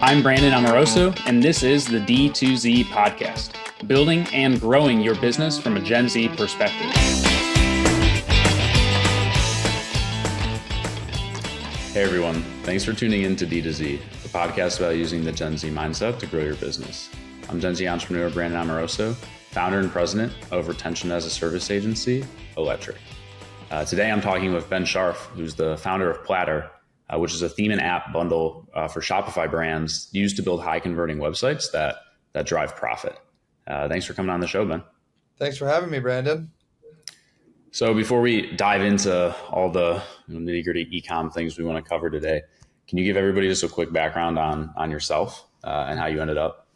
I'm Brandon Amoroso, and this is the D2Z Podcast, building and growing your business from a Gen Z perspective. Hey everyone, thanks for tuning in to D2Z, the podcast about using the Gen Z mindset to grow your business. I'm Gen Z entrepreneur Brandon Amoroso, founder and president of retention as a service agency, Electric. Today I'm talking with Ben Sharf, who's the founder of Platter, which is a theme and app bundle for Shopify brands used to build high converting websites that drive profit. Thanks for coming on the show, Ben. Thanks for having me, Brandon. So before we dive into all the nitty gritty e-com things we want to cover today, can you give everybody just a quick background on yourself and how you ended up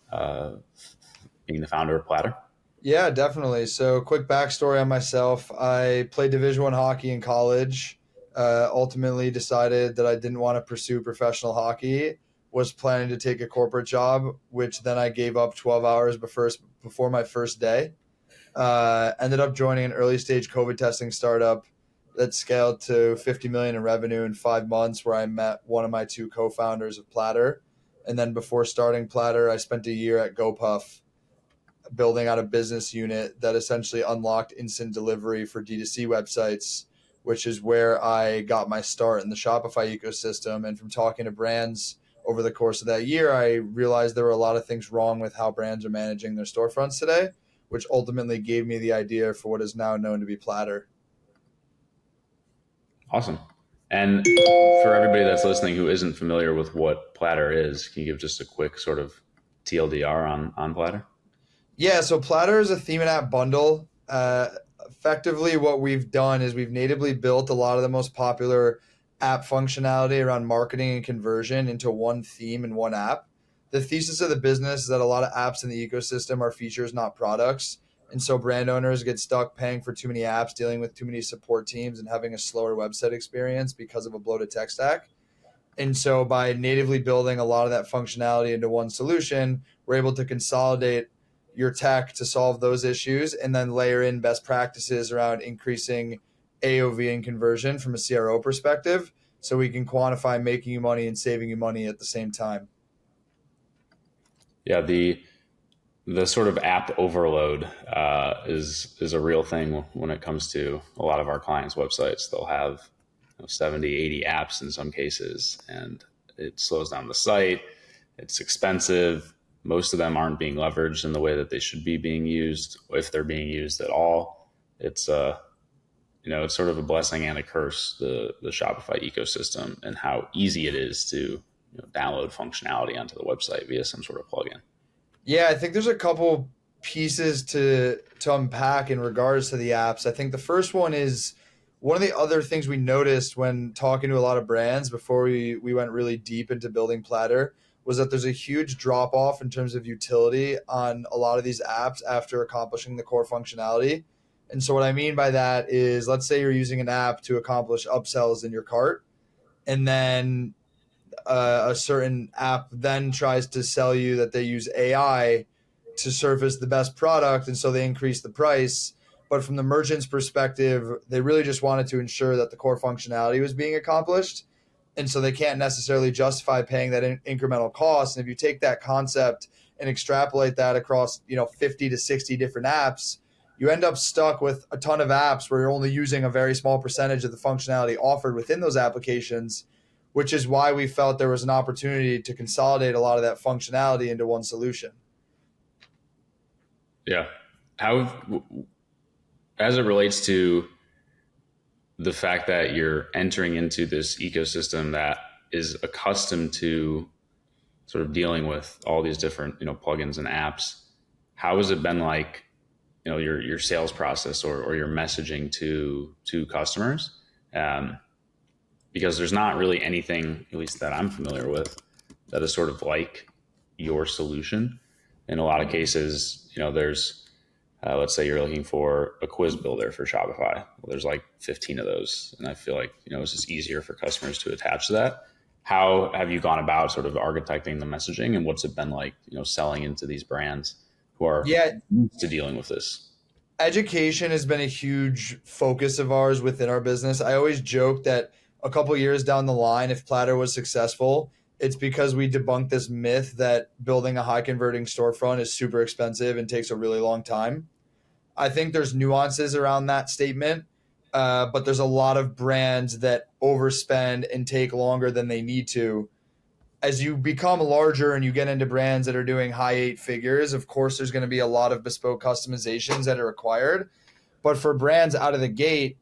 being the founder of Platter? Yeah, definitely. So quick backstory on myself. I played Division I hockey in college. Ultimately decided that I didn't want to pursue professional hockey, was planning to take a corporate job, which then I gave up 12 hours before my first day. Ended up joining an early stage COVID testing startup that scaled to 50 million in revenue in 5 months, where I met one of my two co-founders of Platter. And then before starting Platter, I spent a year at Gopuff building out a business unit that essentially unlocked instant delivery for D2C websites, which is where I got my start in the Shopify ecosystem. And from talking to brands over the course of that year, I realized there were a lot of things wrong with how brands are managing their storefronts today, which ultimately gave me the idea for what is now known to be Platter. Awesome. And for everybody that's listening who isn't familiar with what Platter is, can you give just a quick sort of TLDR on Platter? Yeah, so Platter is a theme and app bundle. Effectively, what we've done is we've natively built a lot of the most popular app functionality around marketing and conversion into one theme and one app. The thesis of the business is that a lot of apps in the ecosystem are features, not products. And so brand owners get stuck paying for too many apps, dealing with too many support teams, and having a slower website experience because of a bloated tech stack. And so by natively building a lot of that functionality into one solution, we're able to consolidate your tech to solve those issues and then layer in best practices around increasing AOV and conversion from a CRO perspective, so we can quantify making you money and saving you money at the same time. Yeah, the sort of app overload is a real thing when it comes to a lot of our clients' websites. They'll have 70, 80 apps in some cases, and it slows down the site. It's expensive. Most of them aren't being leveraged in the way that they should be being used, if they're being used at all. It's it's sort of a blessing and a curse, the Shopify ecosystem, and how easy it is to download functionality onto the website via some sort of plugin. Yeah, I think there's a couple pieces to unpack in regards to the apps. I think the first one is one of the other things we noticed when talking to a lot of brands before we went really deep into building Platter was that there's a huge drop off in terms of utility on a lot of these apps after accomplishing the core functionality. And so what I mean by that is, let's say you're using an app to accomplish upsells in your cart, and then a certain app then tries to sell you that they use AI to surface the best product, and so they increase the price. But from the merchant's perspective, they really just wanted to ensure that the core functionality was being accomplished. And so they can't necessarily justify paying that incremental cost. And if you take that concept and extrapolate that across 50 to 60 different apps, you end up stuck with a ton of apps where you're only using a very small percentage of the functionality offered within those applications, which is why we felt there was an opportunity to consolidate a lot of that functionality into one solution. Yeah. How, as it relates to the fact that you're entering into this ecosystem that is accustomed to sort of dealing with all these different, plugins and apps, how has it been like, your sales process or your messaging to customers? Because there's not really anything, at least that I'm familiar with, that is sort of like your solution. In a lot of cases, there's, let's say you're looking for a quiz builder for Shopify. Well, there's like 15 of those. And I feel like, it's just easier for customers to attach to that. How have you gone about sort of architecting the messaging, and what's it been like, selling into these brands who are used to dealing with this? Education has been a huge focus of ours within our business. I always joke that a couple years down the line, if Platter was successful, it's because we debunked this myth that building a high converting storefront is super expensive and takes a really long time. I think there's nuances around that statement, but there's a lot of brands that overspend and take longer than they need to. As you become larger and you get into brands that are doing high eight figures, of course, there's going to be a lot of bespoke customizations that are required. But for brands out of the gate,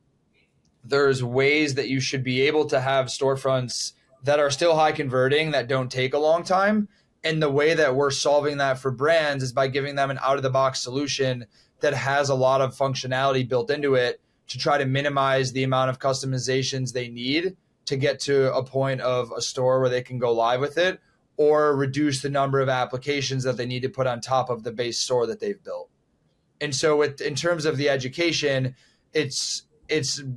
there's ways that you should be able to have storefronts that are still high converting, that don't take a long time. And the way that we're solving that for brands is by giving them an out of the box solution that has a lot of functionality built into it to try to minimize the amount of customizations they need to get to a point of a store where they can go live with it, or reduce the number of applications that they need to put on top of the base store that they've built. And so in terms of the education, it's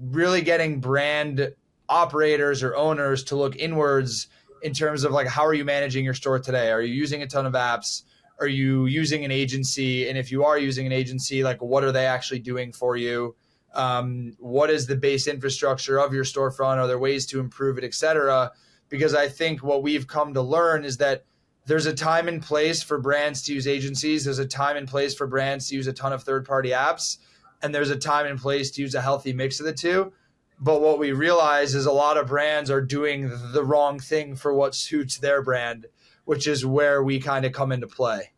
really getting brand operators or owners to look inwards in terms of like, how are you managing your store today? Are you using a ton of apps? Are you using an agency? And if you are using an agency, like, what are they actually doing for you? What is the base infrastructure of your storefront? Are there ways to improve it, et cetera? Because I think what we've come to learn is that there's a time and place for brands to use agencies. There's a time and place for brands to use a ton of third-party apps. And there's a time and place to use a healthy mix of the two. But what we realize is a lot of brands are doing the wrong thing for what suits their brand, which is where we kind of come into play.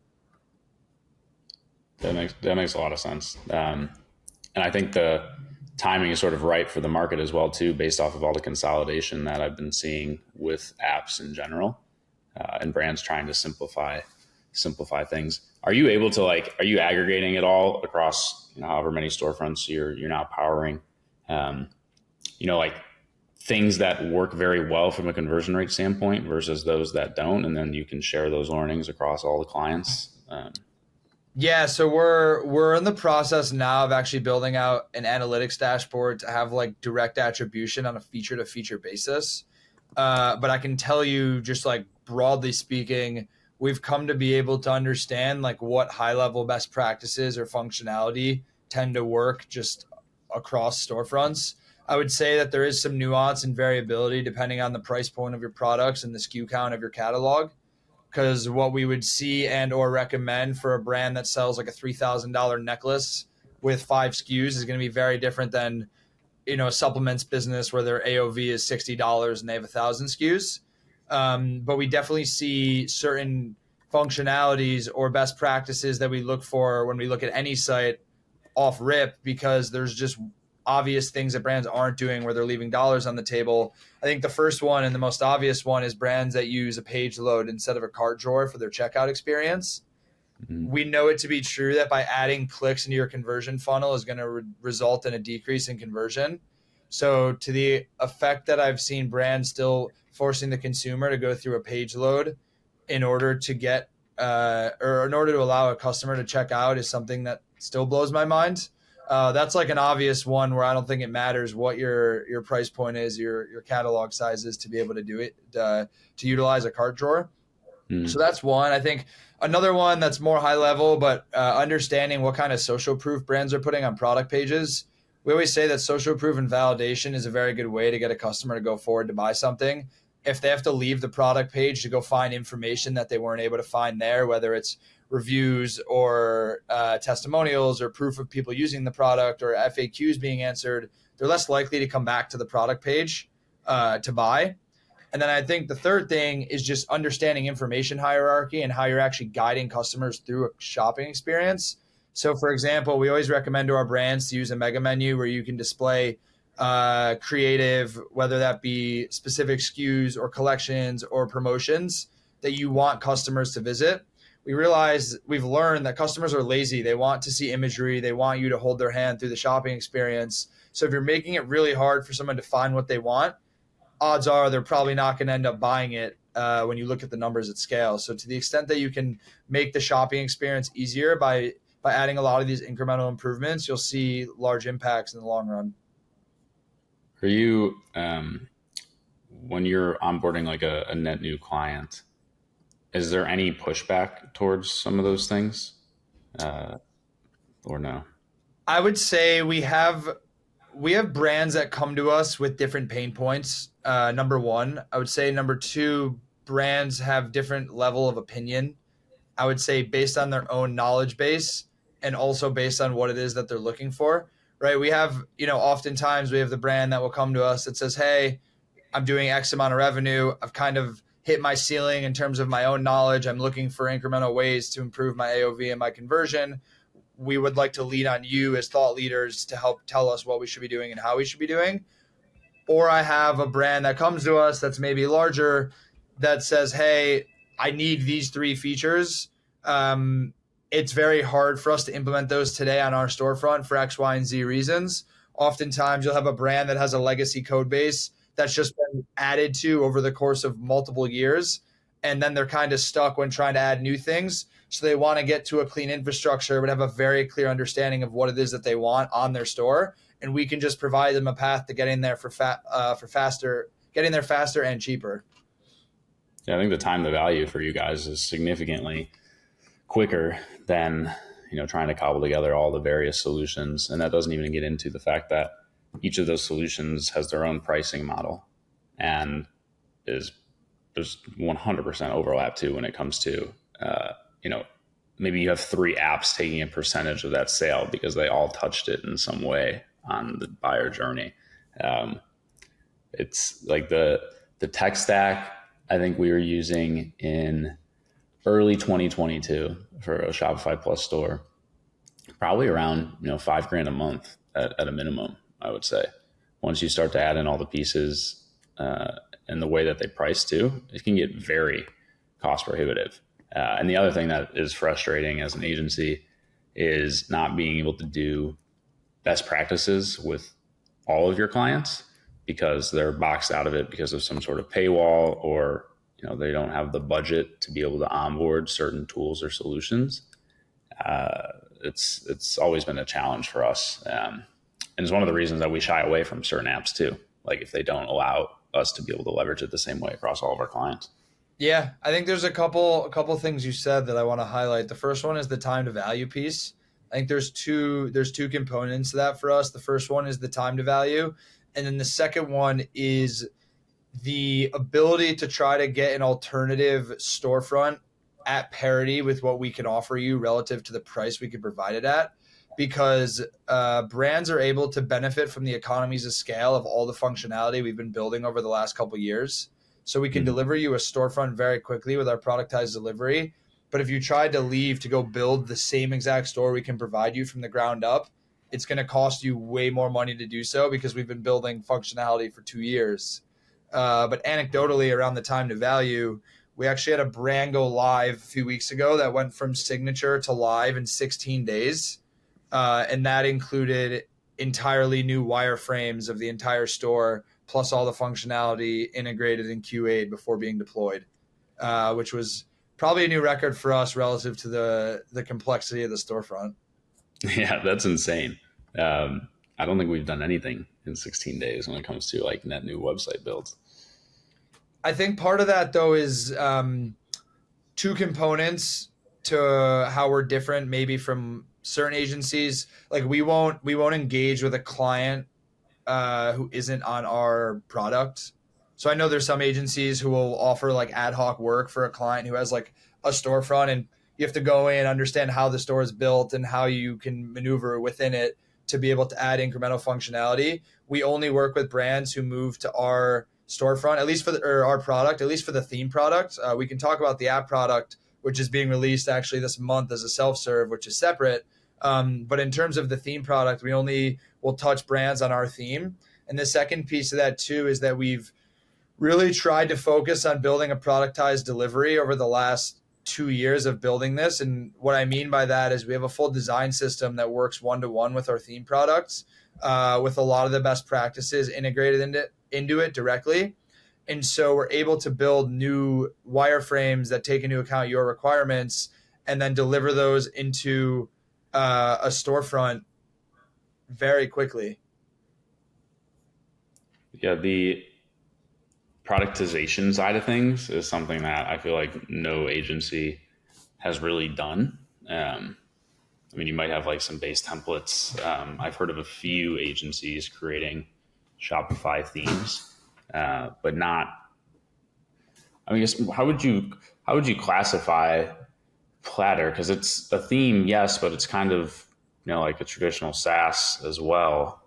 That makes a lot of sense. And I think the timing is sort of right for the market as well, too, based off of all the consolidation that I've been seeing with apps in general, and brands trying to simplify things. Are you able to are you aggregating it all across, however many storefronts you're now powering? Like things that work very well from a conversion rate standpoint versus those that don't, and then you can share those learnings across all the clients. Yeah, so we're in the process now of actually building out an analytics dashboard to have like direct attribution on a feature to feature basis. But I can tell you, just like broadly speaking, we've come to be able to understand like what high level best practices or functionality tend to work just across storefronts. I would say that there is some nuance and variability depending on the price point of your products and the SKU count of your catalog. Because what we would see and or recommend for a brand that sells like a $3,000 necklace with 5 SKUs is going to be very different than, a supplements business where their AOV is $60 and they have 1,000 SKUs. But we definitely see certain functionalities or best practices that we look for when we look at any site off rip, because there's just obvious things that brands aren't doing where they're leaving dollars on the table. I think the first one and the most obvious one is brands that use a page load instead of a cart drawer for their checkout experience. Mm-hmm. We know it to be true that by adding clicks into your conversion funnel is going to result in a decrease in conversion. So to the effect that I've seen brands still forcing the consumer to go through a page load in order to get or in order to allow a customer to check out is something that still blows my mind. That's like an obvious one where I don't think it matters what your price point is, your catalog size is to be able to do it, to utilize a cart drawer. Mm. So that's one. I think another one that's more high level, but understanding what kind of social proof brands are putting on product pages. We always say that social proof and validation is a very good way to get a customer to go forward to buy something. If they have to leave the product page to go find information that they weren't able to find there, whether it's reviews or testimonials or proof of people using the product or FAQs being answered, they're less likely to come back to the product page to buy. And then I think the third thing is just understanding information hierarchy and how you're actually guiding customers through a shopping experience. So for example, we always recommend to our brands to use a mega menu where you can display creative, whether that be specific SKUs or collections or promotions that you want customers to visit. We've learned that customers are lazy. They want to see imagery. They want you to hold their hand through the shopping experience. So if you're making it really hard for someone to find what they want, odds are they're probably not going to end up buying it when you look at the numbers at scale. So to the extent that you can make the shopping experience easier by adding a lot of these incremental improvements, you'll see large impacts in the long run. For you, when you're onboarding like a net new client, is there any pushback towards some of those things or no? I would say we have brands that come to us with different pain points. Number one. I would say number two, brands have different level of opinion, I would say, based on their own knowledge base and also based on what it is that they're looking for, right? We have, oftentimes we have the brand that will come to us that says, hey, I'm doing X amount of revenue. I've kind of hit my ceiling in terms of my own knowledge. I'm looking for incremental ways to improve my AOV and my conversion. We would like to lean on you as thought leaders to help tell us what we should be doing and how we should be doing. Or I have a brand that comes to us that's maybe larger that says, hey, I need these 3 features. It's very hard for us to implement those today on our storefront for X, Y, and Z reasons. Oftentimes you'll have a brand that has a legacy code base that's just been added to over the course of multiple years. And then they're kind of stuck when trying to add new things. So they want to get to a clean infrastructure, but have a very clear understanding of what it is that they want on their store. And we can just provide them a path to getting there for faster, getting there faster and cheaper. Yeah, I think the time to value for you guys is significantly quicker than trying to cobble together all the various solutions. And that doesn't even get into the fact that each of those solutions has their own pricing model, and there's 100% overlap too when it comes to maybe you have 3 apps taking a percentage of that sale because they all touched it in some way on the buyer journey. It's like the tech stack I think we were using in early 2022 for a Shopify Plus store, probably around $5,000 a month at a minimum, I would say. Once you start to add in all the pieces and the way that they price too, it can get very cost prohibitive. And the other thing that is frustrating as an agency is not being able to do best practices with all of your clients because they're boxed out of it because of some sort of paywall, or they don't have the budget to be able to onboard certain tools or solutions. It's always been a challenge for us, and it's one of the reasons that we shy away from certain apps too. Like if they don't allow us to be able to leverage it the same way across all of our clients. Yeah, I think there's a couple things you said that I want to highlight. The first one is the time to value piece. I think there's two components to that for us. The first one is the time to value, and then the second one is the ability to try to get an alternative storefront at parity with what we can offer you relative to the price we can provide it at, because brands are able to benefit from the economies of scale of all the functionality we've been building over the last couple of years. So we can deliver you a storefront very quickly with our productized delivery. But if you tried to leave to go build the same exact store we can provide you from the ground up, it's going to cost you way more money to do so because we've been building functionality for 2 years. But anecdotally, around the time to value, we actually had a brand go live a few weeks ago that went from signature to live in 16 days. And that included entirely new wireframes of the entire store, plus all the functionality integrated in QA before being deployed, which was probably a new record for us relative to the complexity of the storefront. Yeah, that's insane. I don't think we've done anything in 16 days when it comes to like net new website builds. I think part of that though is 2 components to how we're different maybe from certain agencies. Like we won't engage with a client who isn't on our product. So I know there's some agencies who will offer like ad hoc work for a client who has like a storefront, and you have to go in, understand how the store is built and how you can maneuver within it to be able to add incremental functionality. We only work with brands who move to our storefront, at least for our product, at least for the theme product. We can talk about the app product, which is being released actually this month as a self-serve, which is separate. But in terms of the theme product, we only will touch brands on our theme. And the second piece of that too is that we've really tried to focus on building a productized delivery over the last 2 years of building this. And what I mean by that is we have a full design system that works one-to-one with our theme products, with a lot of the best practices integrated into it directly. And so we're able to build new wireframes that take into account your requirements and then deliver those into a storefront very quickly. Yeah, the productization side of things is something that I feel like no agency has really done. I mean, you might have like some base templates. I've heard of a few agencies creating Shopify themes, but not I mean, I guess how would you classify Platter? Because it's a theme, yes, but it's kind of like a traditional SaaS as well.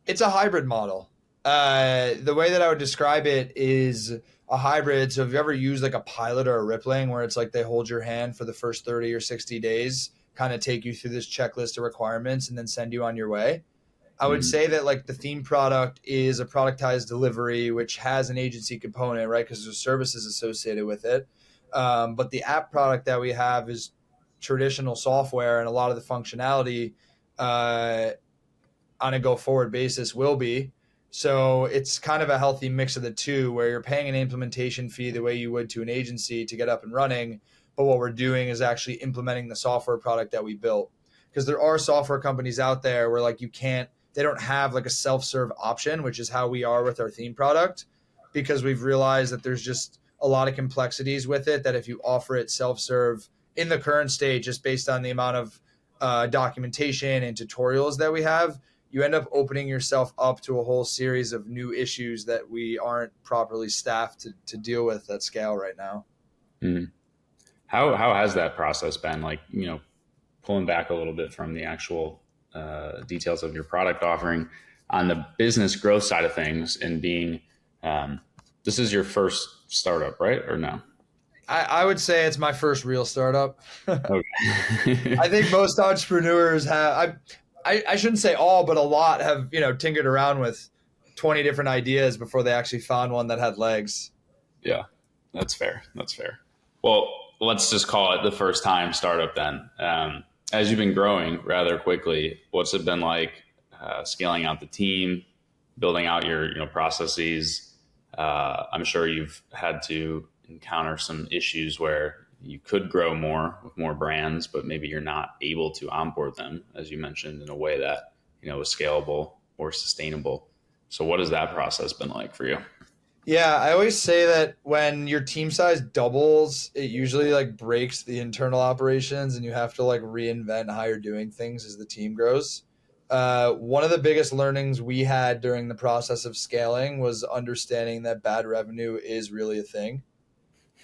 It's a hybrid model. The way that I would describe it is a hybrid. So, if you ever used like a Pilot or a Rippling, where it's like they hold your hand for the first 30 or 60 days, kind of take you through this checklist of requirements, and then send you on your way. I would Mhm. say that like the theme product is a productized delivery, which has an agency component, right? Because there's services associated with it. But the app product that we have is traditional software, and a lot of the functionality uh, on a go forward basis will be. So it's kind of a healthy mix of the two, where you're paying an implementation fee the way you would to an agency to get up and running. But what we're doing is actually implementing the software product that we built. Because there are software companies out there where like they don't have like a self-serve option, which is how we are with our theme product, because we've realized that there's just a lot of complexities with it, that if you offer it self-serve in the current state, just based on the amount of documentation and tutorials that we have, you end up opening yourself up to a whole series of new issues that we aren't properly staffed to deal with at scale right now. Mhm. How has that process been? Like, pulling back a little bit from the actual details of your product offering on the business growth side of things, and being this is your first startup, right? Or no? I would say it's my first real startup. I Okay. think most entrepreneurs have, I shouldn't say all, but a lot have, tinkered around with 20 different ideas before they actually found one that had legs. Yeah, that's fair. That's fair. Well, let's just call it the first time startup then. As you've been growing rather quickly, what's it been like scaling out the team, building out your processes? I'm sure you've had to encounter some issues where you could grow more with more brands, but maybe you're not able to onboard them, as you mentioned, in a way that is scalable or sustainable. So, what has that process been like for you? Yeah, I always say that when your team size doubles, it usually like breaks the internal operations and you have to like reinvent how you're doing things as the team grows. One of the biggest learnings we had during the process of scaling was understanding that bad revenue is really a thing.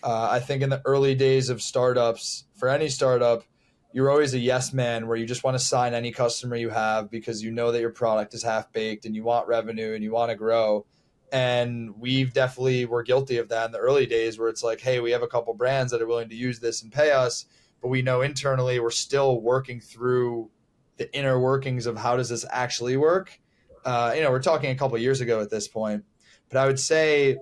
I think in the early days of startups, for any startup, you're always a yes man where you just want to sign any customer you have because you know that your product is half baked and you want revenue and you want to grow. And we've definitely were guilty of that in the early days where it's like, hey, we have a couple brands that are willing to use this and pay us, but we know internally we're still working through the inner workings of how does this actually work. We're talking a couple years ago at this point, but I would say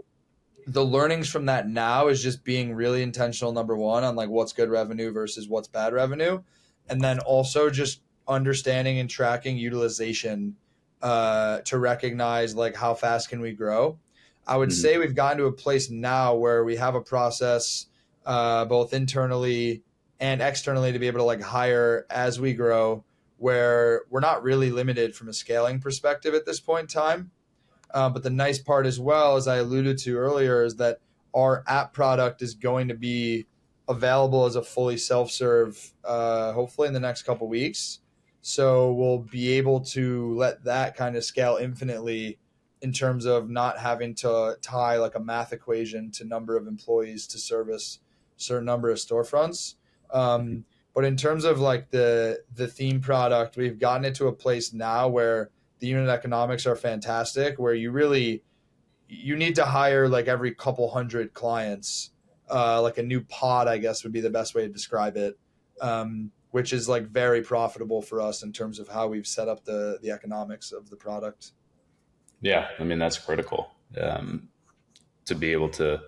the learnings from that now is just being really intentional, number one, on like what's good revenue versus what's bad revenue, and then also just understanding and tracking utilization to recognize like how fast can we grow. I would Mhm. say we've gotten to a place now where we have a process both internally and externally to be able to like hire as we grow, where we're not really limited from a scaling perspective at this point in time. But the nice part as well, as I alluded to earlier, is that our app product is going to be available as a fully self-serve, hopefully in the next couple weeks. So we'll be able to let that kind of scale infinitely in terms of not having to tie like a math equation to number of employees to service certain number of storefronts. But in terms of like the theme product, we've gotten it to a place now where the unit economics are fantastic, where you need to hire like every couple hundred clients, like a new pod, I guess would be the best way to describe it, which is like very profitable for us in terms of how we've set up the economics of the product. Yeah, I mean that's critical to be able to,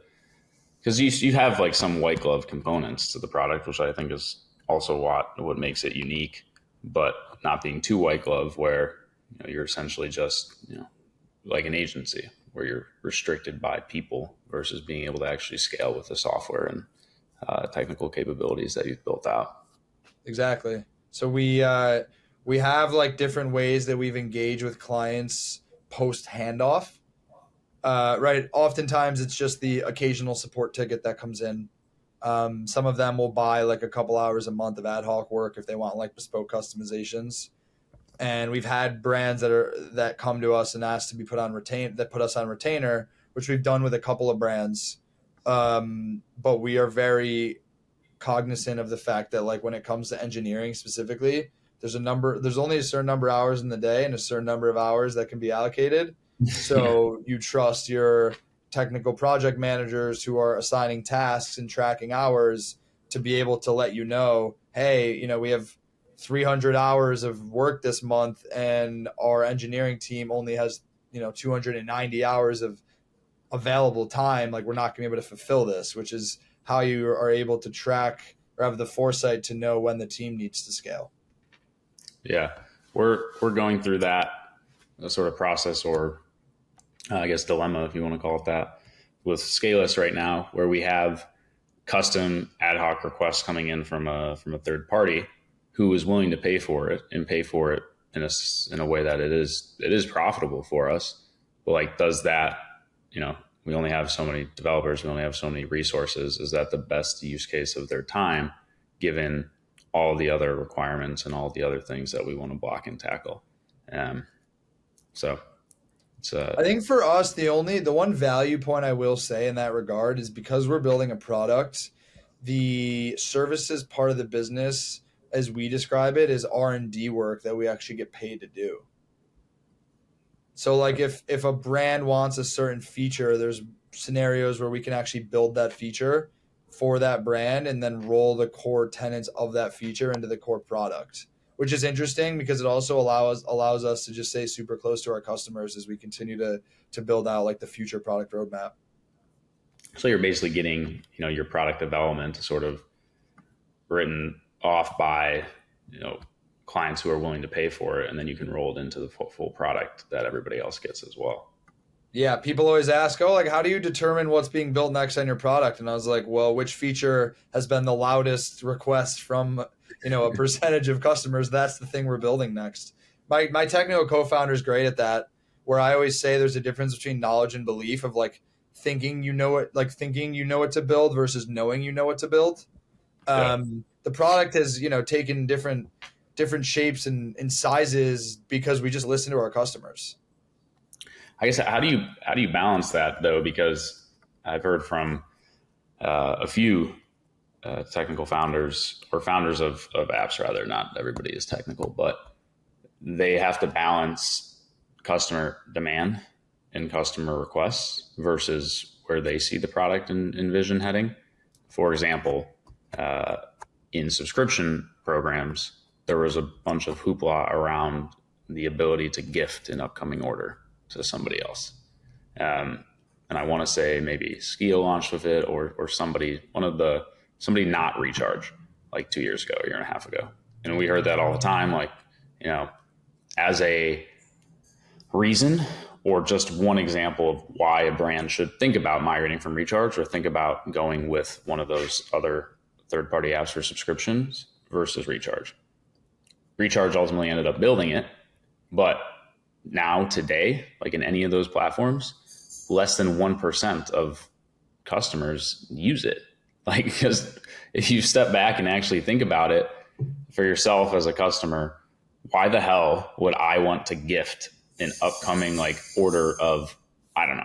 because you have like some white glove components to the product, which I think is also what makes it unique, but not being too white glove where you're essentially just like an agency where you're restricted by people versus being able to actually scale with the software and technical capabilities that you've built out. Exactly. So we have like different ways that we've engaged with clients post handoff. Right. Oftentimes it's just the occasional support ticket that comes in. Some of them will buy like a couple hours a month of ad hoc work if they want like bespoke customizations. And we've had brands that come to us and ask to be put on retain that put us on retainer, which we've done with a couple of brands. But we are very cognizant of the fact that like when it comes to engineering specifically, there's only a certain number of hours in the day and a certain number of hours that can be allocated. Yeah. So you trust your technical project managers who are assigning tasks and tracking hours to be able to let you know, hey, we have 300 hours of work this month and our engineering team only has 290 hours of available time. Like, we're not going to be able to fulfill this, which is how you are able to track or have the foresight to know when the team needs to scale. Yeah, we're going through that sort of process, or I guess dilemma, if you want to call it that, with Scaleless right now, where we have custom ad hoc requests coming in from a third party who is willing to pay for it and pay for it in a way that it is profitable for us. But like, does that, we only have so many developers, we only have so many resources. Is that the best use case of their time, given all the other requirements and all the other things that we want to block and tackle? So it's I think for us, the one value point I will say in that regard is because we're building a product, the services part of the business, as we describe it, is R&D work that we actually get paid to do. So like if a brand wants a certain feature, there's scenarios where we can actually build that feature for that brand and then roll the core tenets of that feature into the core product, which is interesting because it also allows us to just stay super close to our customers as we continue to build out like the future product roadmap. So you're basically getting, your product development sort of written off by, clients who are willing to pay for it, and then you can roll it into the full product that everybody else gets as well. Yeah, people always ask, oh, like, how do you determine what's being built next on your product? And I was like, well, which feature has been the loudest request from, a percentage of customers? That's the thing we're building next. My technical co-founder is great at that, where I always say there's a difference between knowledge and belief of like thinking you know what to build versus knowing you know what to build. Yeah. The product has, taken different shapes and sizes because we just listen to our customers. I guess how do you balance that though? Because I've heard from a few technical founders, or founders of apps rather. Not everybody is technical, but they have to balance customer demand and customer requests versus where they see the product and vision heading. For example, in subscription programs, there was a bunch of hoopla around the ability to gift an upcoming order to somebody else. And I want to say maybe Skio launched with it, or somebody not Recharge like 2 years ago, a year and a half ago. And we heard that all the time, like, as a reason or just one example of why a brand should think about migrating from Recharge or think about going with one of those other third-party apps for subscriptions versus Recharge. Recharge ultimately ended up building it, but now today, like in any of those platforms, less than 1% of customers use it. Like, because if you step back and actually think about it for yourself as a customer, why the hell would I want to gift an upcoming like order of, I don't know,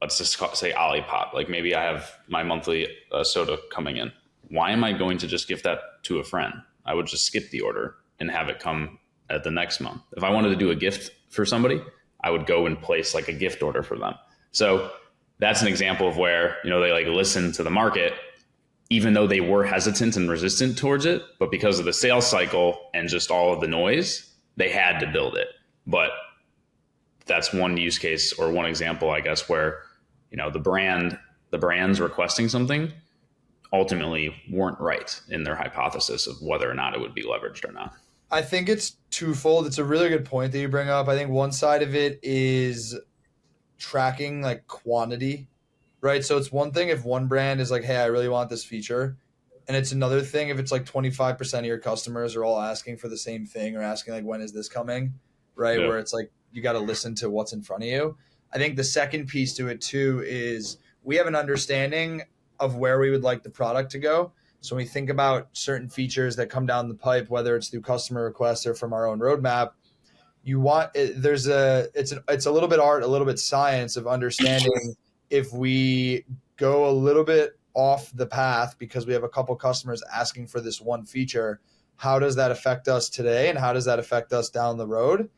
let's just say Olipop. Like maybe I have my monthly soda coming in. Why am I going to just gift that to a friend? I would just skip the order and have it come at the next month. If I wanted to do a gift for somebody, I would go and place like a gift order for them. So that's an example of where, they like listen to the market, even though they were hesitant and resistant towards it, but because of the sales cycle and just all of the noise, they had to build it. But that's one use case or one example, I guess, where, the brands requesting something ultimately weren't right in their hypothesis of whether or not it would be leveraged or not. I think it's twofold. It's a really good point that you bring up. I think one side of it is tracking like quantity, right? So it's one thing if one brand is like, hey, I really want this feature. And it's another thing if it's like 25% of your customers are all asking for the same thing or asking like, when is this coming, right? Yeah. Where it's like, you got to listen to what's in front of you. I think the second piece to it too is we have an understanding of where we would like the product to go. So when we think about certain features that come down the pipe, whether it's through customer requests or from our own roadmap, it's a little bit art, a little bit science of understanding if we go a little bit off the path because we have a couple customers asking for this one feature, how does that affect us today and how does that affect us down the road?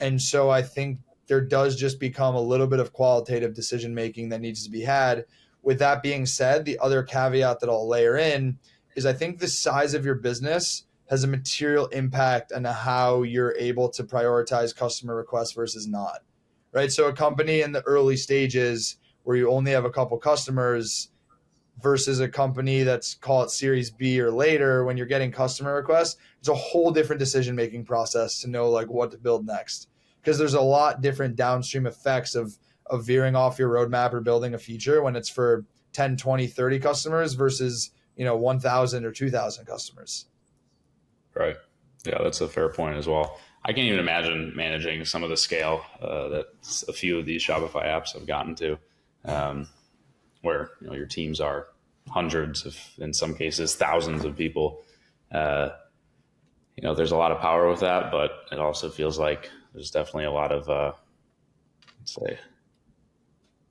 And so I think there does just become a little bit of qualitative decision making that needs to be had. With that being said, the other caveat that I'll layer in is I think the size of your business has a material impact on how you're able to prioritize customer requests versus not. Right? So a company in the early stages where you only have a couple customers versus a company that's, call it Series B or later, when you're getting customer requests, it's a whole different decision making process to know like what to build next, because there's a lot different downstream effects of veering off your roadmap or building a feature when it's for 10, 20, 30 customers versus 1,000 or 2,000 customers. Right. Yeah, that's a fair point as well. I can't even imagine managing some of the scale that a few of these Shopify apps have gotten to, where your teams are hundreds of, in some cases, thousands of people. There's a lot of power with that, but it also feels like there's definitely a lot of, let's say,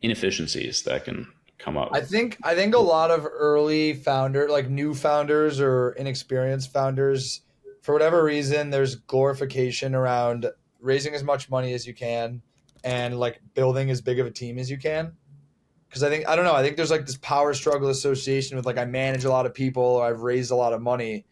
inefficiencies that can come up. I think a lot of early founder, like new founders or inexperienced founders, for whatever reason, there's glorification around raising as much money as you can and like building as big of a team as you can. Because I don't know, I think there's like this power struggle association with like I manage a lot of people or I've raised a lot of money.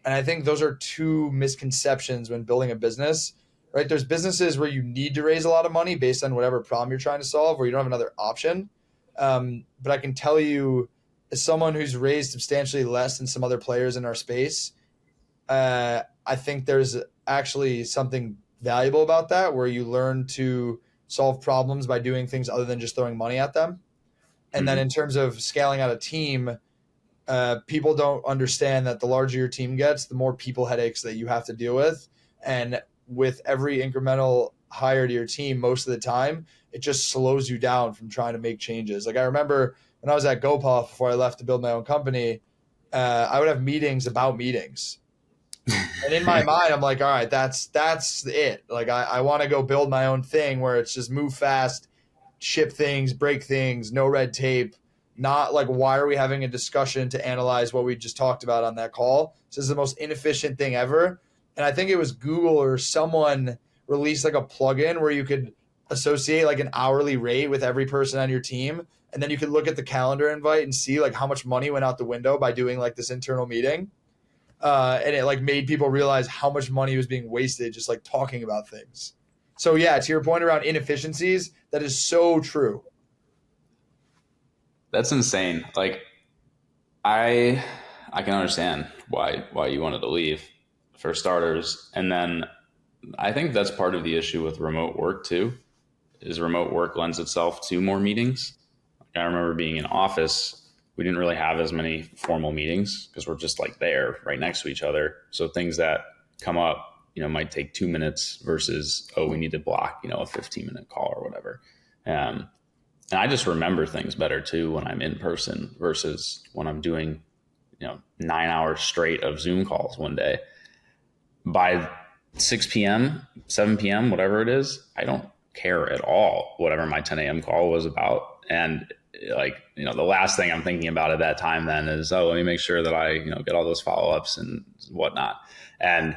And I think those are two misconceptions when building a business, right? There's businesses where you need to raise a lot of money based on whatever problem you're trying to solve, or you don't have another option. But I can tell you, as someone who's raised substantially less than some other players in our space, I think there's actually something valuable about that, where you learn to solve problems by doing things other than just throwing money at them. And then in terms of scaling out a team, people don't understand that the larger your team gets, the more people headaches that you have to deal with. And with every incremental hire to your team, most of the time, it just slows you down from trying to make changes. Like I remember when I was at Gopuff before I left to build my own company, I would have meetings about meetings. And in my mind, I'm like, all right, that's it. Like I want to go build my own thing where it's just move fast, ship things, break things, no red tape. Not like, why are we having a discussion to analyze what we just talked about on that call? This is the most inefficient thing ever. And I think it was Google or someone released like a plugin where you could associate like an hourly rate with every person on your team. And then you could look at the calendar invite and see like how much money went out the window by doing like this internal meeting. And it like made people realize how much money was being wasted just like talking about things. So yeah, to your point around inefficiencies, that is so true. That's insane. Like I can understand why you wanted to leave, for starters. And then I think that's part of the issue with remote work too, is remote work lends itself to more meetings. Like I remember being in office, we didn't really have as many formal meetings because we're just like there right next to each other. So things that come up, might take 2 minutes versus, we need to block, a 15-minute call or whatever. And I just remember things better too when I'm in person versus when I'm doing, 9 hours straight of Zoom calls one day. By 6 p.m., 7 p.m., whatever it is, I don't care at all whatever my 10 a.m. call was about. And the last thing I'm thinking about at that time then is, let me make sure that I, get all those follow-ups and whatnot. And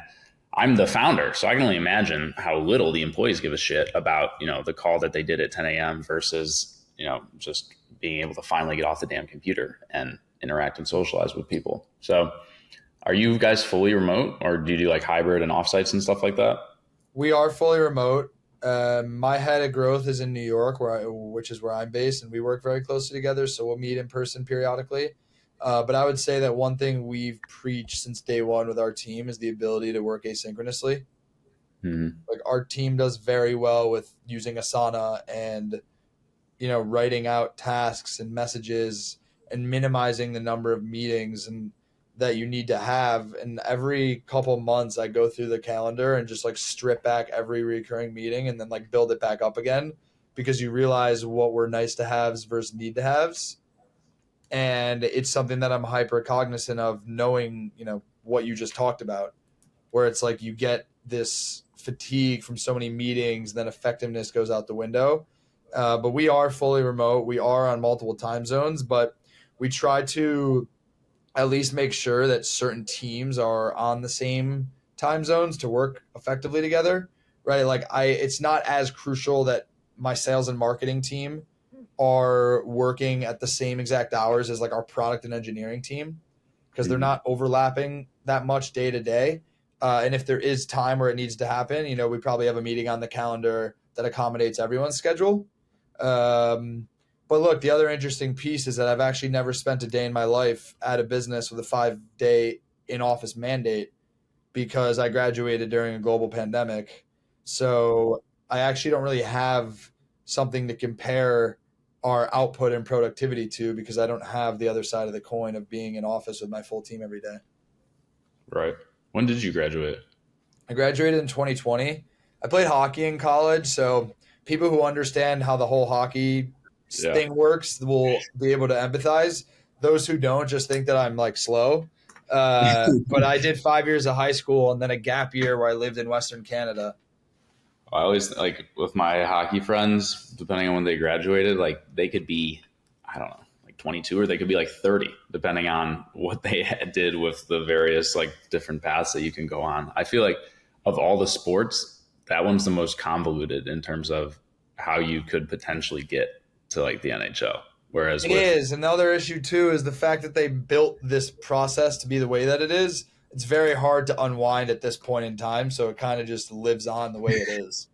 I'm the founder, so I can only imagine how little the employees give a shit about, the call that they did at 10 a.m. versus, just being able to finally get off the damn computer and interact and socialize with people. So are you guys fully remote, or do you do like hybrid and offsites and stuff like that? We are fully remote. My head of growth is in New York, which is where I'm based, and we work very closely together. So we'll meet in person periodically. But I would say that one thing we've preached since day one with our team is the ability to work asynchronously. Mm-hmm. Like our team does very well with using Asana and, writing out tasks and messages and minimizing the number of meetings and that you need to have. And every couple months I go through the calendar and just like strip back every recurring meeting and then like build it back up again, because you realize what were nice to haves versus need to haves. And it's something that I'm hyper cognizant of, knowing, what you just talked about, where it's like you get this fatigue from so many meetings, then effectiveness goes out the window. But we are fully remote. We are on multiple time zones, but we try to at least make sure that certain teams are on the same time zones to work effectively together, right? Like it's not as crucial that my sales and marketing team are working at the same exact hours as like our product and engineering team because they're Mhm. not overlapping that much day to day. And if there is time where it needs to happen, we probably have a meeting on the calendar that accommodates everyone's schedule. Um, but look, the other interesting piece is that I've actually never spent a day in my life at a business with a 5-day in office mandate because I graduated during a global pandemic. So I actually don't really have something to compare our output and productivity to because I don't have the other side of the coin of being in office with my full team every day. Right. When did you graduate? I graduated in 2020. I played hockey in college, so people who understand how the whole hockey Yeah. thing works will be able to empathize. Those who don't just think that I'm like slow. But I did 5 years of high school and then a gap year where I lived in Western Canada. I always like with my hockey friends, depending on when they graduated, like they could be, I don't know, like 22 or they could be like 30, depending on what they did with the various like different paths that you can go on. I feel like of all the sports, that one's the most convoluted in terms of how you could potentially get to like the NHL. Whereas It with, is. And the other issue, too, is the fact that they built this process to be the way that it is. It's very hard to unwind at this point in time. So it kind of just lives on the way it is.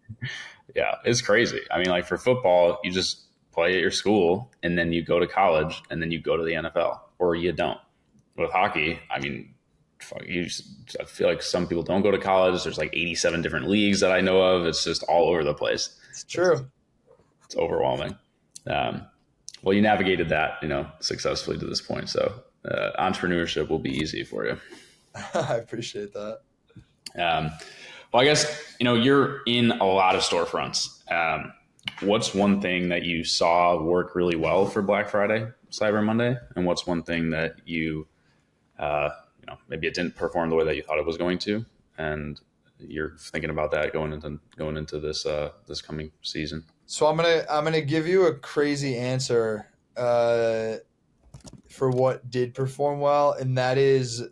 yeah, it's crazy. I mean, like for football, you just play at your school and then you go to college and then you go to the NFL or you don't. With hockey, I mean, fuck, I feel like some people don't go to college. There's like 87 different leagues that I know of. It's just all over the place. It's It's, true. it's overwhelming. Um, well, you navigated that, successfully to this point. So entrepreneurship will be easy for you. I appreciate that. Um, well, I guess, you're in a lot of storefronts. What's one thing that you saw work really well for Black Friday, Cyber Monday? And what's one thing that maybe it didn't perform the way that you thought it was going to? And you're thinking about that going into this coming season. So I'm gonna give you a crazy answer for what did perform well, and that is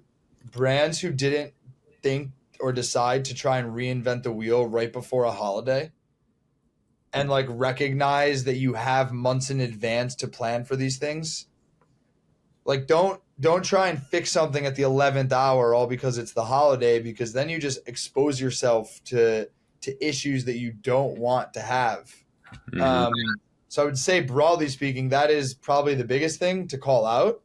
brands who didn't think or decide to try and reinvent the wheel right before a holiday and like recognize that you have months in advance to plan for these things. Like don't try and fix something at the 11th hour all because it's the holiday, because then you just expose yourself to issues that you don't want to have. Mm-hmm. So I would say, broadly speaking, that is probably the biggest thing to call out.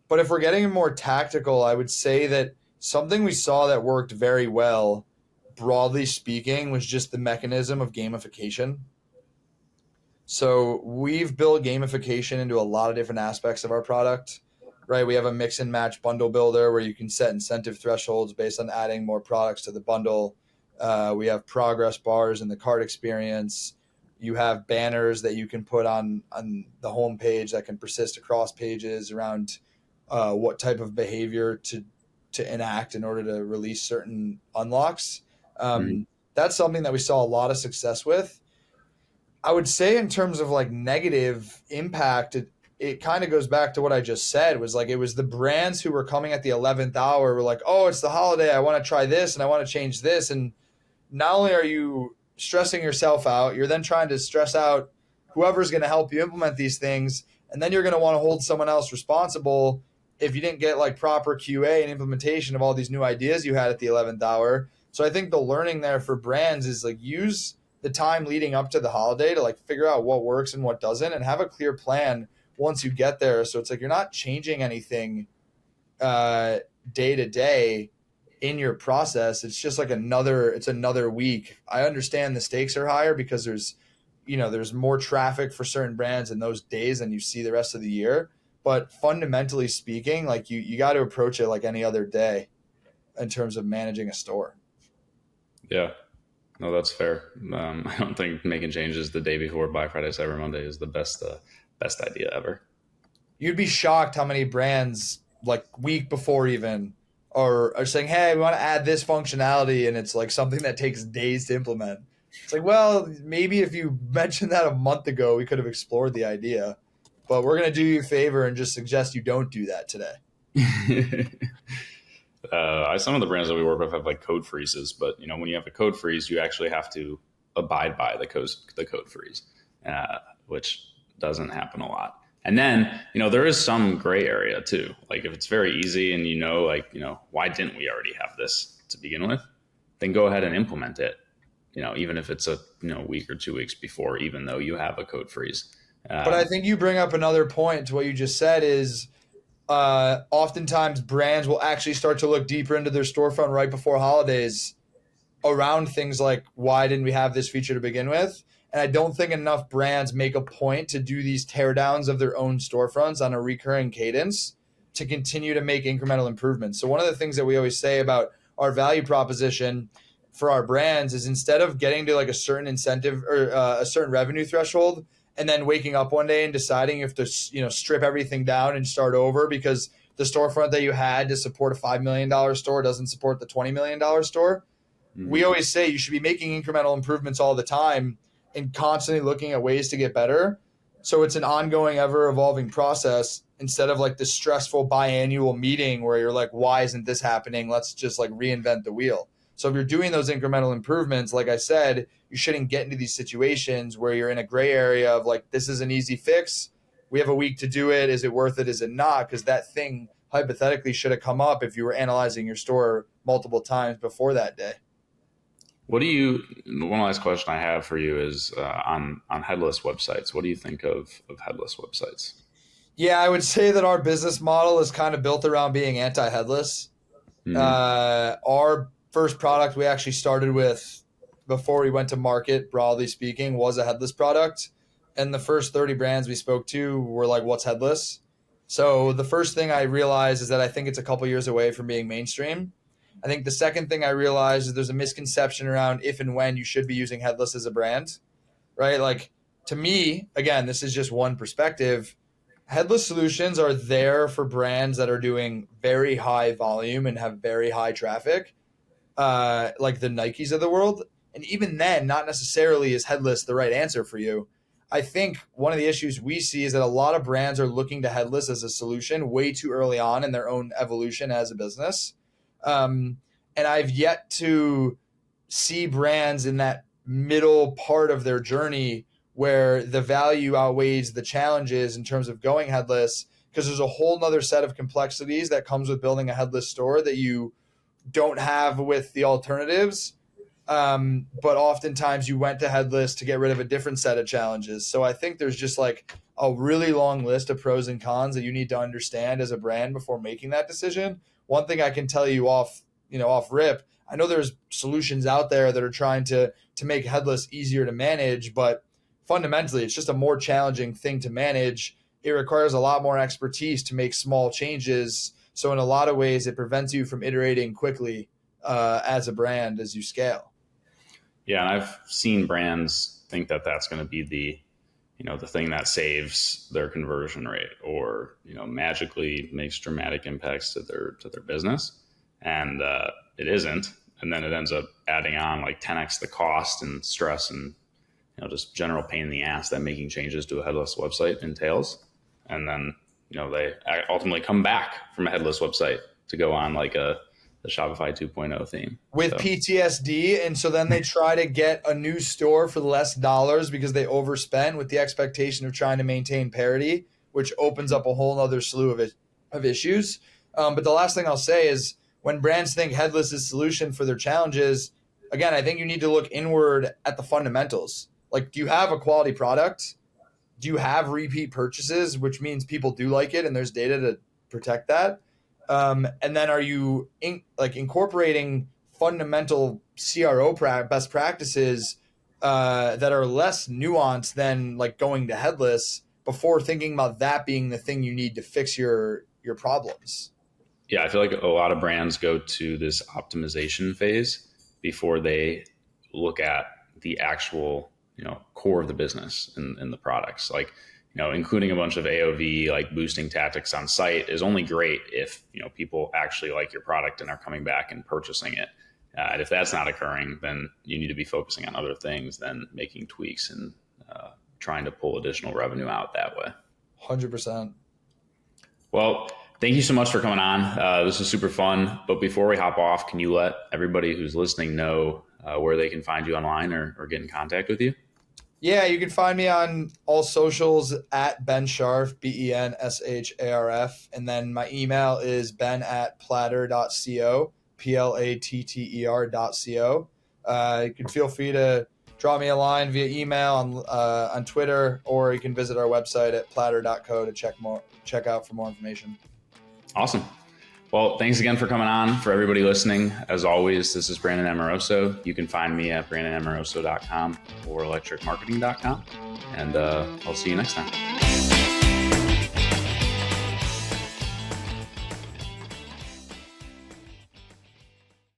But if we're getting more tactical, I would say that something we saw that worked very well, broadly speaking, was just the mechanism of gamification. So we've built gamification into a lot of different aspects of our product, right? We have a mix and match bundle builder where you can set incentive thresholds based on adding more products to the bundle. We have progress bars in the cart experience. You have banners that you can put on the home page that can persist across pages around what type of behavior to enact in order to release certain unlocks. Mm-hmm. That's something that we saw a lot of success with. I would say in terms of like negative impact, it kind of goes back to what I just said, was like it was the brands who were coming at the 11th hour were like, oh, it's the holiday, I want to try this and I want to change this. And not only are you stressing yourself out, you're then trying to stress out whoever's going to help you implement these things. And then you're going to want to hold someone else responsible if you didn't get like proper QA and implementation of all these new ideas you had at the 11th hour. So I think the learning there for brands is like use the time leading up to the holiday to like figure out what works and what doesn't and have a clear plan once you get there. So it's like you're not changing anything day to day in your process. It's just like another week. I understand the stakes are higher because there's more traffic for certain brands in those days than you see the rest of the year. But fundamentally speaking, like you got to approach it like any other day in terms of managing a store. Yeah. No, that's fair. I don't think making changes the day before Black Friday, Cyber Monday is the best idea ever. You'd be shocked how many brands like week before even are saying, hey, we want to add this functionality, and it's like something that takes days to implement. It's like, well, maybe if you mentioned that a month ago, we could have explored the idea. But we're going to do you a favor and just suggest you don't do that today. Some of the brands that we work with have like code freezes, but when you have a code freeze, you actually have to abide by the code freeze, which doesn't happen a lot. And then there is some gray area too. Like if it's very easy and why didn't we already have this to begin with? Then go ahead and implement it. Even if it's a week or 2 weeks before, even though you have a code freeze. But I think you bring up another point to what you just said is oftentimes brands will actually start to look deeper into their storefront right before holidays around things like, why didn't we have this feature to begin with? And I don't think enough brands make a point to do these teardowns of their own storefronts on a recurring cadence to continue to make incremental improvements. So one of the things that we always say about our value proposition for our brands is instead of getting to like a certain incentive or a certain revenue threshold and then waking up one day and deciding if to strip everything down and start over because the storefront that you had to support a $5 million store doesn't support the $20 million store. Mm-hmm. We always say you should be making incremental improvements all the time and constantly looking at ways to get better. So it's an ongoing, ever evolving process instead of like this stressful biannual meeting where you're like, why isn't this happening? Let's just like reinvent the wheel. So if you're doing those incremental improvements, like I said, you shouldn't get into these situations where you're in a gray area of like, this is an easy fix. We have a week to do it. Is it worth it? Is it not? Because that thing hypothetically should have come up if you were analyzing your store multiple times before that day. One last question I have for you is on headless websites. What do you think of headless websites? Yeah, I would say that our business model is kind of built around being anti-headless. Mm-hmm. Our first product we actually started with before we went to market, broadly speaking, was a headless product. And the first 30 brands we spoke to were like, what's headless? So the first thing I realized is that I think it's a couple years away from being mainstream. I think the second thing I realized is there's a misconception around if and when you should be using headless as a brand, right? Like to me, again, this is just one perspective. Headless solutions are there for brands that are doing very high volume and have very high traffic, like the Nikes of the world. And even then, not necessarily is headless the right answer for you. I think one of the issues we see is that a lot of brands are looking to headless as a solution way too early on in their own evolution as a business. And I've yet to see brands in that middle part of their journey where the value outweighs the challenges in terms of going headless, because there's a whole nother set of complexities that comes with building a headless store that you don't have with the alternatives. But oftentimes you went to headless to get rid of a different set of challenges. So I think there's just like a really long list of pros and cons that you need to understand as a brand before making that decision. One thing I can tell you off rip, I know there's solutions out there that are trying to make headless easier to manage, but fundamentally it's just a more challenging thing to manage. It requires a lot more expertise to make small changes. So in a lot of ways, it prevents you from iterating quickly as a brand as you scale. Yeah, and I've seen brands think that that's going to be the thing that saves their conversion rate, or magically makes dramatic impacts to their business, and it isn't. And then it ends up adding on like 10x the cost and stress and just general pain in the ass that making changes to a headless website entails. And then they ultimately come back from a headless website to go on like the Shopify 2.0 theme with PTSD. And so then they try to get a new store for less dollars because they overspent with the expectation of trying to maintain parity, which opens up a whole other slew of issues. But the last thing I'll say is when brands think headless is solution for their challenges, again, I think you need to look inward at the fundamentals. Like, do you have a quality product? Do you have repeat purchases, which means people do like it and there's data to protect that? And then are you incorporating fundamental CRO best practices that are less nuanced than like going to headless before thinking about that being the thing you need to fix your problems? Yeah, I feel like a lot of brands go to this optimization phase before they look at the actual core of the business and the products. Like, including a bunch of AOV, like boosting tactics on site is only great if, people actually like your product and are coming back and purchasing it. And if that's not occurring, then you need to be focusing on other things than making tweaks and trying to pull additional revenue out that way. 100%. Well, thank you so much for coming on. This was super fun. But before we hop off, can you let everybody who's listening know where they can find you online or get in contact with you? Yeah, you can find me on all socials at Ben Sharf, BenSharf. And then my email is ben@platter.co, platter.co. You can feel free to drop me a line via email on Twitter, or you can visit our website at platter.co to check out for more information. Awesome. Well, thanks again for coming on. For everybody listening, as always, this is Brandon Amoroso. You can find me at brandonamoroso.com or electricmarketing.com. And I'll see you next time.